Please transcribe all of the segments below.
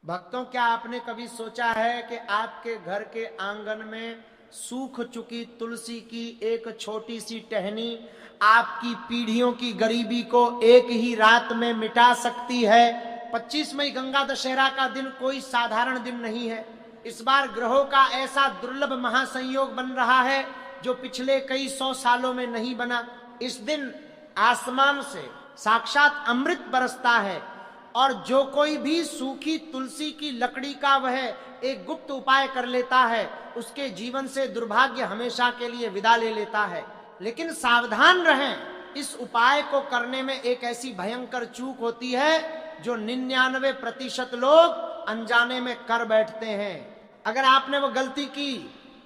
भक्तों, क्या आपने कभी सोचा है कि आपके घर के आंगन में सूख चुकी तुलसी की एक छोटी सी टहनी आपकी पीढ़ियों की गरीबी को एक ही रात में मिटा सकती है। 25 मई गंगा दशहरा का दिन कोई साधारण दिन नहीं है। इस बार ग्रहों का ऐसा दुर्लभ महासंयोग बन रहा है जो पिछले कई 100 सालों में नहीं बना। इस दिन आसमान से साक्षात अमृत बरसता है और जो कोई भी सूखी तुलसी की लकड़ी का वह एक गुप्त उपाय कर लेता है, उसके जीवन से दुर्भाग्य हमेशा के लिए विदा ले लेता है। लेकिन सावधान रहें, इस उपाय को करने में एक ऐसी भयंकर चूक होती है जो 99% लोग अनजाने में कर बैठते हैं। अगर आपने वो गलती की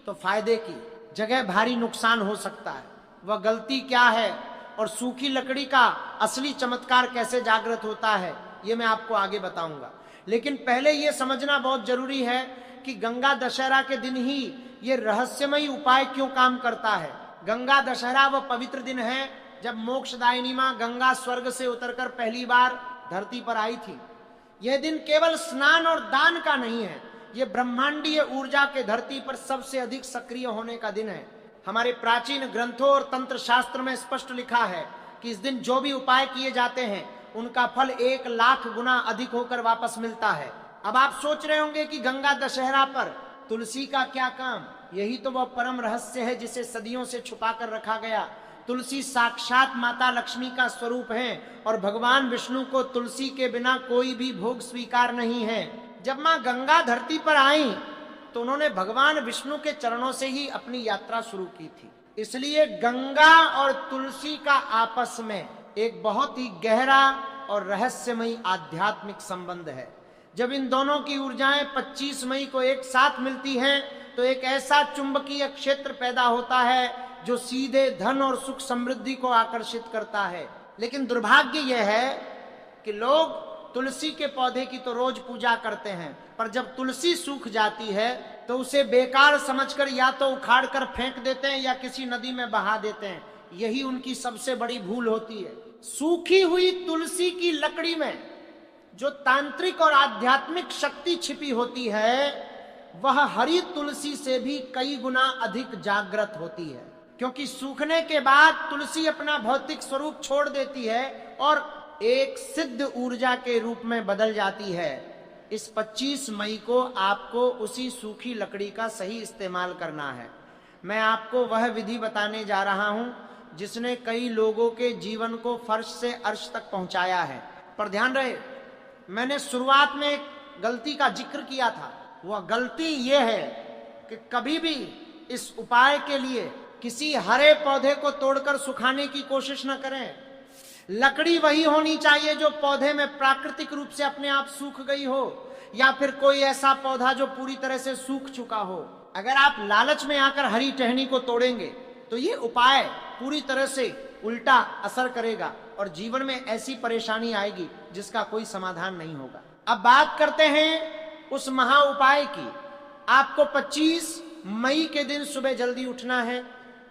तो फायदे की जगह भारी नुकसान हो सकता है। वह गलती क्या है और सूखी लकड़ी का असली चमत्कार कैसे जागृत होता है, ये मैं आपको आगे बताऊंगा। लेकिन पहले ये समझना बहुत जरूरी है कि गंगा दशहरा के दिन ही ये रहस्यमयी उपाय क्यों काम करता है। गंगा दशहरा वह पवित्र दिन है जब मोक्षदायिनी मां गंगा स्वर्ग से उतरकर पहली बार धरती पर आई थी। यह दिन केवल स्नान और दान का नहीं है, यह ब्रह्मांडीय ऊर्जा के धरती पर सबसे अधिक सक्रिय होने का दिन है। हमारे प्राचीन ग्रंथों और तंत्र शास्त्र में स्पष्ट लिखा है कि इस दिन जो भी उपाय किए जाते हैं उनका फल 1 लाख गुना अधिक होकर वापस मिलता है। अब आप सोच रहे होंगे कि गंगा दशहरा पर तुलसी का क्या काम। यही तो वह परम रहस्य है जिसे सदियों से छुपा कर रखा गया। तुलसी साक्षात माता लक्ष्मी का स्वरूप है और भगवान विष्णु को तुलसी के बिना कोई भी भोग स्वीकार नहीं है। जब मां गंगा धरती पर आई तो उन्होंने भगवान विष्णु के चरणों से ही अपनी यात्रा शुरू की थी। इसलिए गंगा और तुलसी का आपस में एक बहुत ही गहरा और रहस्यमयी आध्यात्मिक संबंध है। जब इन दोनों की ऊर्जाएं 25 मई को एक साथ मिलती हैं तो एक ऐसा चुंबकीय क्षेत्र पैदा होता है जो सीधे धन और सुख समृद्धि को आकर्षित करता है। लेकिन दुर्भाग्य यह है कि लोग तुलसी के पौधे की तो रोज पूजा करते हैं, पर जब तुलसी सूख जाती है तो उसे बेकार समझकर या तो उखाड़ कर फेंक देते हैं या किसी नदी में बहा देते हैं। यही उनकी सबसे बड़ी भूल होती है। सूखी हुई तुलसी की लकड़ी में जो तांत्रिक और आध्यात्मिक शक्ति छिपी होती है वह हरी तुलसी से भी कई गुना अधिक जागृत होती है, क्योंकि सूखने के बाद तुलसी अपना भौतिक स्वरूप छोड़ देती है और एक सिद्ध ऊर्जा के रूप में बदल जाती है। इस 25 मई को आपको उसी सूखी लकड़ी का सही इस्तेमाल करना है। मैं आपको वह विधि बताने जा रहा हूं जिसने कई लोगों के जीवन को फर्श से अर्श तक पहुंचाया है। पर ध्यान रहे, मैंने शुरुआत में एक गलती का जिक्र किया था। वह गलती यह है कि कभी भी इस उपाय के लिए किसी हरे पौधे को तोड़कर सुखाने की कोशिश न करें। लकड़ी वही होनी चाहिए जो पौधे में प्राकृतिक रूप से अपने आप सूख गई हो, या फिर कोई ऐसा पौधा जो पूरी तरह से सूख चुका हो। अगर आप लालच में आकर हरी टहनी को तोड़ेंगे तो ये उपाय पूरी तरह से उल्टा असर करेगा और जीवन में ऐसी परेशानी आएगी जिसका कोई समाधान नहीं होगा। अब बात करते हैं उस महा उपाय की। आपको 25 मई के दिन सुबह जल्दी उठना है।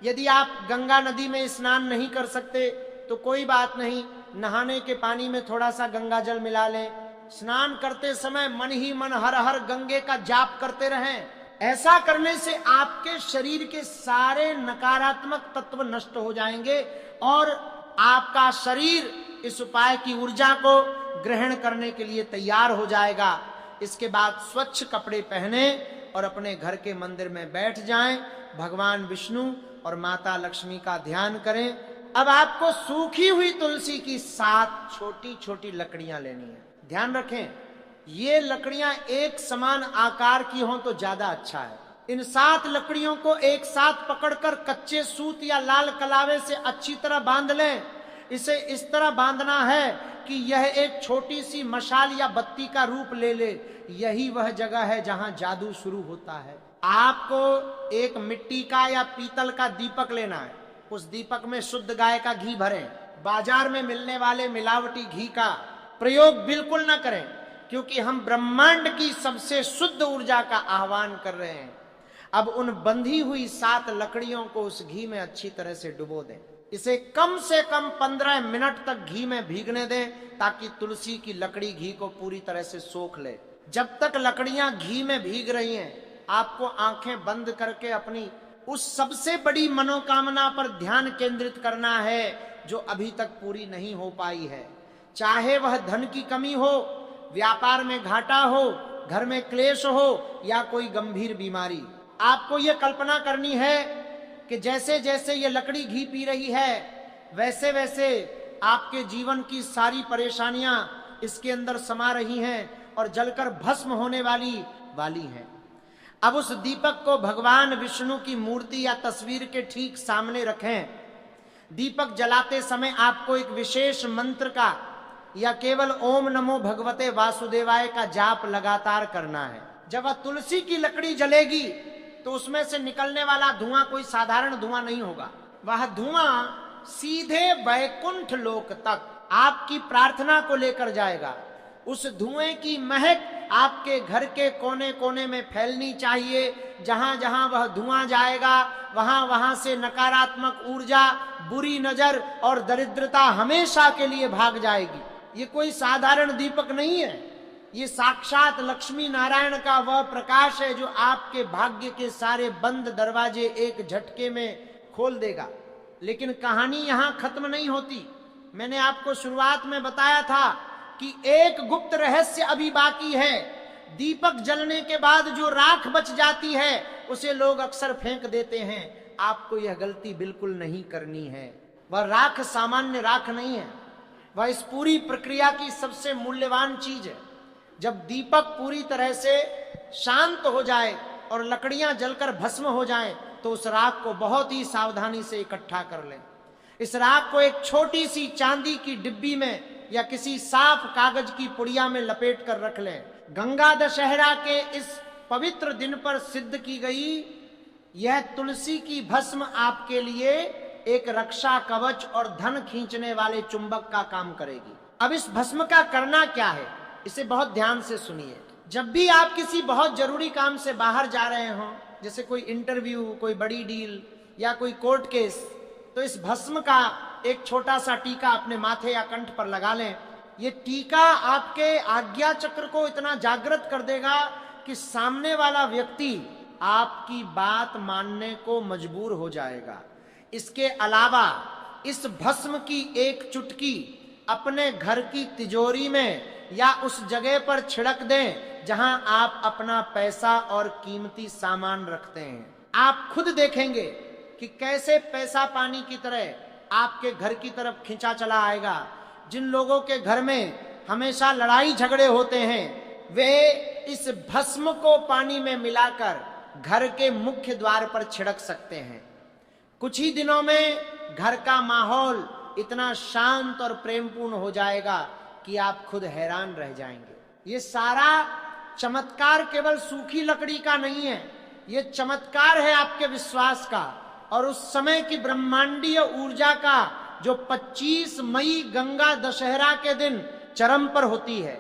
यदि आप गंगा नदी में स्नान नहीं कर सकते तो कोई बात नहीं, नहाने के पानी में थोड़ा सा गंगा जल मिला लें। स्नान करते समय मन ही मन हर हर गंगे का जाप करते रहें। ऐसा करने से आपके शरीर के सारे नकारात्मक तत्व नष्ट हो जाएंगे और आपका शरीर इस उपाय की ऊर्जा को ग्रहण करने के लिए तैयार हो जाएगा। इसके बाद स्वच्छ कपड़े पहने और अपने घर के मंदिर में बैठ जाएं, भगवान विष्णु और माता लक्ष्मी का ध्यान करें। अब आपको सूखी हुई तुलसी की 7 छोटी छोटी लकड़ियां लेनी है। ध्यान रखें, ये लकड़ियां एक समान आकार की हों तो ज्यादा अच्छा है। इन 7 लकड़ियों को एक साथ पकड़कर कच्चे सूत या लाल कलावे से अच्छी तरह बांध लें। इसे इस तरह बांधना है कि यह एक छोटी सी मशाल या बत्ती का रूप ले ले। यही वह जगह है जहां जादू शुरू होता है। आपको एक मिट्टी का या पीतल का दीपक लेना है। उस दीपक में शुद्ध गाय का घी भरें। बाजार में मिलने वाले मिलावटी घी का प्रयोग बिल्कुल न करें, क्योंकि हम ब्रह्मांड की सबसे शुद्ध ऊर्जा का आह्वान कर रहे हैं। अब उन बंधी हुई 7 लकड़ियों को उस घी में अच्छी तरह से डुबो दें। इसे कम से कम 15 मिनट तक घी में भीगने दें ताकि तुलसी की लकड़ी घी को पूरी तरह से सोख ले। जब तक लकड़ियां घी में भीग रही हैं, आपको आंखें बंद करके अपनी उस सबसे बड़ी मनोकामना पर ध्यान केंद्रित करना है जो अभी तक पूरी नहीं हो पाई है। चाहे वह धन की कमी हो, व्यापार में घाटा हो, घर में क्लेश हो या कोई गंभीर बीमारी। आपको यह कल्पना करनी है कि जैसे जैसे ये लकड़ी घी पी रही है, वैसे वैसे आपके जीवन की सारी परेशानियां इसके अंदर समा रही हैं और जलकर भस्म होने वाली हैं। अब उस दीपक को भगवान विष्णु की मूर्ति या तस्वीर के ठीक सामने रखें। दीपक जलाते समय आपको एक विशेष मंत्र का या केवल ओम नमो भगवते वासुदेवाय का जाप लगातार करना है। जब वह तुलसी की लकड़ी जलेगी तो उसमें से निकलने वाला धुआं कोई साधारण धुआं नहीं होगा। वह धुआं सीधे वैकुंठ लोक तक आपकी प्रार्थना को लेकर जाएगा। उस धुएं की महक आपके घर के कोने कोने में फैलनी चाहिए। जहां जहां वह धुआं जाएगा, वहां वहां से नकारात्मक ऊर्जा, बुरी नजर और दरिद्रता हमेशा के लिए भाग जाएगी। ये कोई साधारण दीपक नहीं है, ये साक्षात लक्ष्मी नारायण का वह प्रकाश है जो आपके भाग्य के सारे बंद दरवाजे एक झटके में खोल देगा। लेकिन कहानी यहां खत्म नहीं होती। मैंने आपको शुरुआत में बताया था कि एक गुप्त रहस्य अभी बाकी है। दीपक जलने के बाद जो राख बच जाती है उसे लोग अक्सर फेंक देते हैं। आपको यह गलती बिल्कुल नहीं करनी है। वह राख सामान्य राख नहीं है, वह इस पूरी प्रक्रिया की सबसे मूल्यवान चीज है। जब दीपक पूरी तरह से शांत हो जाए और लकड़ियां जलकर भस्म हो जाएं, तो उस राख को बहुत ही सावधानी से इकट्ठा कर लें। इस राख को एक छोटी सी चांदी की डिब्बी में या किसी साफ कागज की पुड़िया में लपेट कर रख लें। गंगा दशहरा के इस पवित्र दिन पर सिद्ध की गई यह तुलसी की भस्म आपके लिए एक रक्षा कवच और धन खींचने वाले चुंबक का काम करेगी। अब इस भस्म का करना क्या है, इसे बहुत ध्यान से सुनिए। जब भी आप किसी बहुत जरूरी काम से बाहर जा रहे हो, जैसे कोई इंटरव्यू, कोई बड़ी डील या कोई कोर्ट केस, तो इस भस्म का एक छोटा सा टीका अपने माथे या कंठ पर लगा लें। ये टीका आपके आज्ञा चक्र को इतना जागृत कर देगा कि सामने वाला व्यक्ति आपकी बात मानने को मजबूर हो जाएगा। इसके अलावा इस भस्म की एक चुटकी अपने घर की तिजोरी में या उस जगह पर छिड़क दें जहां आप अपना पैसा और कीमती सामान रखते हैं। आप खुद देखेंगे कि कैसे पैसा पानी की तरह आपके घर की तरफ खींचा चला आएगा। जिन लोगों के घर में हमेशा लड़ाई झगड़े होते हैं, वे इस भस्म को पानी में मिलाकर घर के मुख्य द्वार पर छिड़क सकते हैं। कुछ ही दिनों में घर का माहौल इतना शांत और प्रेमपूर्ण हो जाएगा कि आप खुद हैरान रह जाएंगे। ये सारा चमत्कार केवल सूखी लकड़ी का नहीं है, ये चमत्कार है आपके विश्वास का और उस समय की ब्रह्मांडीय ऊर्जा का जो 25 मई गंगा दशहरा के दिन चरम पर होती है।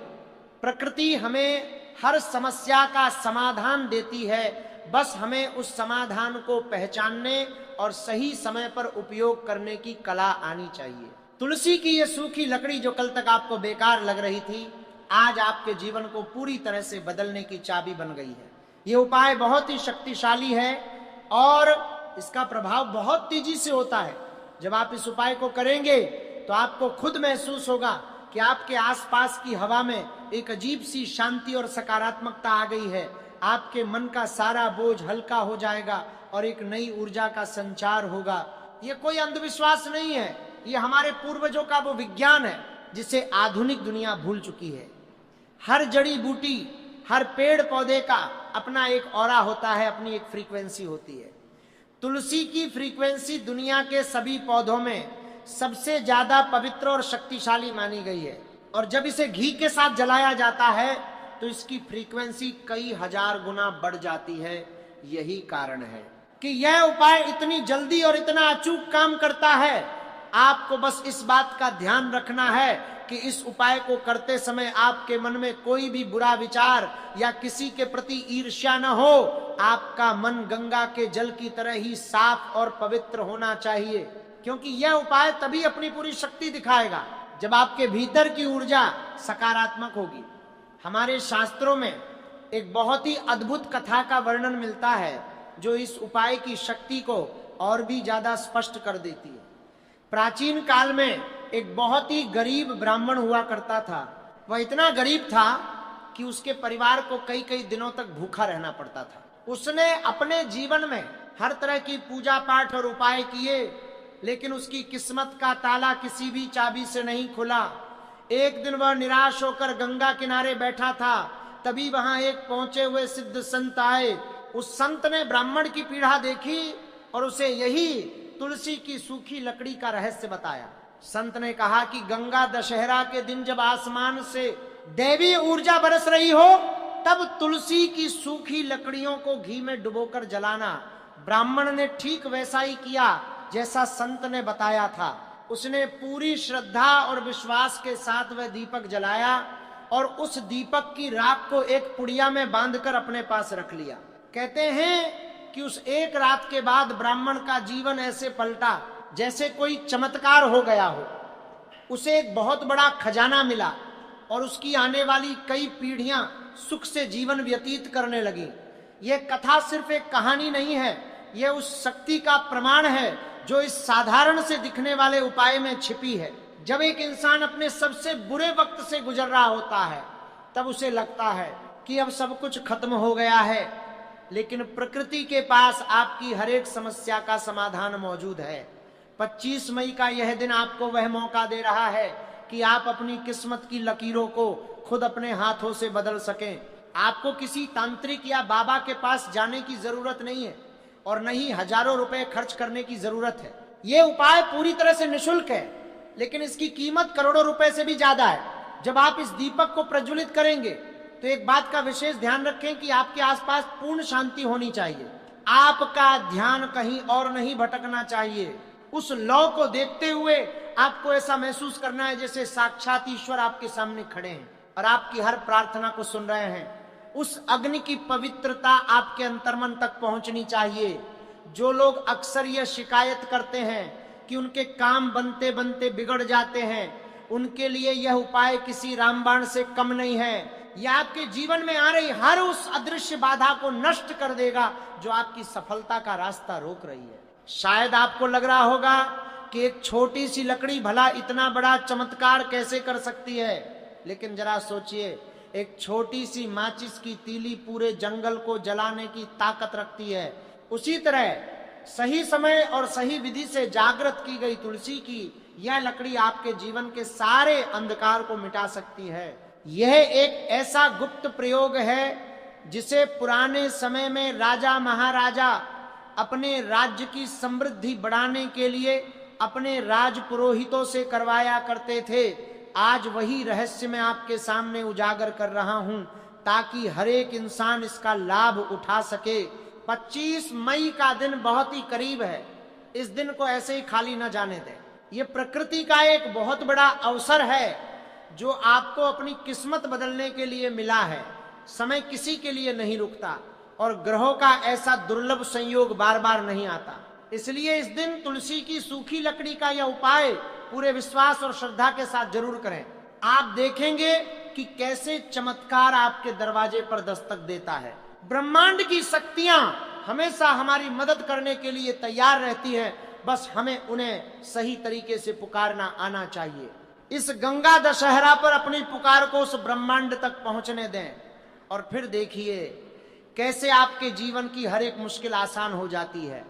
प्रकृति हमें हर समस्या का समाधान देती है, बस हमें उस समाधान को पहचानने और सही समय पर उपयोग करने की कला आनी चाहिए। तुलसी की ये सूखी लकड़ी जो कल तक आपको बेकार लग रही थी, आज आपके जीवन को पूरी तरह से बदलने की चाबी बन गई है। ये उपाय बहुत ही शक्तिशाली है और इसका प्रभाव बहुत तेजी से होता है। जब आप इस उपाय को करेंगे तो आपको खुद महसूस होगा कि आपके आसपास की हवा में एक अजीब सी शांति और सकारात्मकता आ गई है। आपके मन का सारा बोझ हल्का हो जाएगा और एक नई ऊर्जा का संचार होगा। ये कोई अंधविश्वास नहीं है, ये हमारे पूर्वजों का वो विज्ञान है जिसे आधुनिक दुनिया भूल चुकी है। हर जड़ी बूटी, हर पेड़ पौधे का अपना एक ऑरा होता है, अपनी एक फ्रीक्वेंसी होती है। तुलसी की फ्रीक्वेंसी दुनिया के सभी पौधों में सबसे ज्यादा पवित्र और शक्तिशाली मानी गई है और जब इसे घी के साथ जलाया जाता है तो इसकी फ्रीक्वेंसी कई हजार गुना बढ़ जाती है। यही कारण है कि यह उपाय इतनी जल्दी और इतना अचूक काम करता है। आपको बस इस बात का ध्यान रखना है कि इस उपाय को करते समय आपके मन में कोई भी बुरा विचार या किसी के प्रति ईर्ष्या न हो। आपका मन गंगा के जल की तरह ही साफ और पवित्र होना चाहिए, क्योंकि यह उपाय तभी अपनी पूरी शक्ति दिखाएगा जब आपके भीतर की ऊर्जा सकारात्मक होगी। हमारे शास्त्रों में एक बहुत ही अद्भुत कथा का वर्णन मिलता है जो इस उपाय की शक्ति को और भी ज्यादा स्पष्ट कर देती है। प्राचीन काल में एक बहुत ही गरीब ब्राह्मण हुआ करता था। वह इतना गरीब था कि उसके परिवार को कई कई दिनों तक भूखा रहना पड़ता था। उसने अपने जीवन में हर तरह की पूजा पाठ और उपाय किए, लेकिन उसकी किस्मत का ताला किसी भी चाबी से नहीं खुला। एक दिन वह निराश होकर गंगा किनारे बैठा था, तभी वहां एक पहुंचे हुए सिद्ध संत आए। उस संत ने ब्राह्मण की पीड़ा देखी और उसे यही तुलसी की सूखी लकड़ी का रहस्य बताया। संत ने कहा कि गंगा दशहरा के दिन जब आसमान से दैवी ऊर्जा बरस रही हो, तब तुलसी की सूखी लकड़ियों को घी में डुबोकर जलाना। ब्राह्मण ने ठीक वैसा ही किया जैसा संत ने बताया था। उसने पूरी श्रद्धा और विश्वास के साथ वह दीपक जलाया और उस दीपक की राख को एक पुड़िया में बांधकर अपने पास रख लिया। कहते हैं कि उस एक रात के बाद ब्राह्मण का जीवन ऐसे पलटा जैसे कोई चमत्कार हो गया हो। उसे एक बहुत बड़ा खजाना मिला और उसकी आने वाली कई पीढ़ियां सुख से जीवन व्यतीत करने लगी। यह कथा सिर्फ एक कहानी नहीं है, यह उस शक्ति का प्रमाण है जो इस साधारण से दिखने वाले उपाय में छिपी है। जब एक इंसान अपने सबसे बुरे वक्त से गुजर रहा होता है, तब उसे लगता है कि अब सब कुछ खत्म हो गया है, लेकिन प्रकृति के पास आपकी हर एक समस्या का समाधान मौजूद है। 25 मई का यह दिन आपको वह मौका दे रहा है कि आप अपनी किस्मत की लकीरों को खुद अपने हाथों से बदल सकें। आपको किसी तांत्रिक या बाबा के पास जाने की जरूरत नहीं है और न ही हजारों रुपए खर्च करने की जरूरत है। यह उपाय पूरी तरह से निःशुल्क है, लेकिन इसकी कीमत करोड़ों रुपए से भी ज्यादा है। जब आप इस दीपक को प्रज्वलित करेंगे तो एक बात का विशेष ध्यान रखें कि आपके आसपास पूर्ण शांति होनी चाहिए। आपका ध्यान कहीं और नहीं भटकना चाहिए। उस लौ को देखते हुए आपको ऐसा महसूस करना है जैसे साक्षात ईश्वर आपके सामने खड़े हैं और आपकी हर प्रार्थना को सुन रहे हैं। उस अग्नि की पवित्रता आपके अंतर्मन तक पहुंचनी चाहिए। जो लोग अक्सर यह शिकायत करते हैं कि उनके काम बनते बनते बिगड़ जाते हैं, उनके लिए यह उपाय किसी रामबाण से कम नहीं है। यह आपके जीवन में आ रही हर उस अदृश्य बाधा को नष्ट कर देगा जो आपकी सफलता का रास्ता रोक रही है। शायद आपको लग रहा होगा कि एक छोटी सी लकड़ी भला इतना बड़ा चमत्कार कैसे कर सकती है, लेकिन जरा सोचिए, एक छोटी सी माचिस की तीली पूरे जंगल को जलाने की ताकत रखती है। उसी तरह सही समय और सही विधि से जागृत की गई तुलसी की यह लकड़ी आपके जीवन के सारे अंधकार को मिटा सकती है। यह एक ऐसा गुप्त प्रयोग है जिसे पुराने समय में राजा महाराजा अपने राज्य की समृद्धि बढ़ाने के लिए अपने राज पुरोहितों से करवाया करते थे। आज वही रहस्य मैं आपके सामने उजागर कर रहा हूं ताकि हर एक इंसान इसका लाभ उठा सके। 25 मई का दिन बहुत ही करीब है। इस दिन को ऐसे ही खाली न जाने दें। ये प्रकृति का एक बहुत बड़ा अवसर है जो आपको अपनी किस्मत बदलने के लिए मिला है। समय किसी के लिए नहीं रुकता और ग्रहों का ऐसा दुर्लभ संयोग बार बार नहीं आता। इसलिए इस दिन तुलसी की सूखी लकड़ी का यह उपाय पूरे विश्वास और श्रद्धा के साथ जरूर करें। आप देखेंगे कि कैसे चमत्कार आपके दरवाजे पर दस्तक देता है। ब्रह्मांड की शक्तियां हमेशा हमारी मदद करने के लिए तैयार रहती है, बस हमें उन्हें सही तरीके से पुकारना आना चाहिए। इस गंगा दशहरा पर अपनी पुकार को उस ब्रह्मांड तक पहुंचने दें और फिर देखिए कैसे आपके जीवन की हर एक मुश्किल आसान हो जाती है।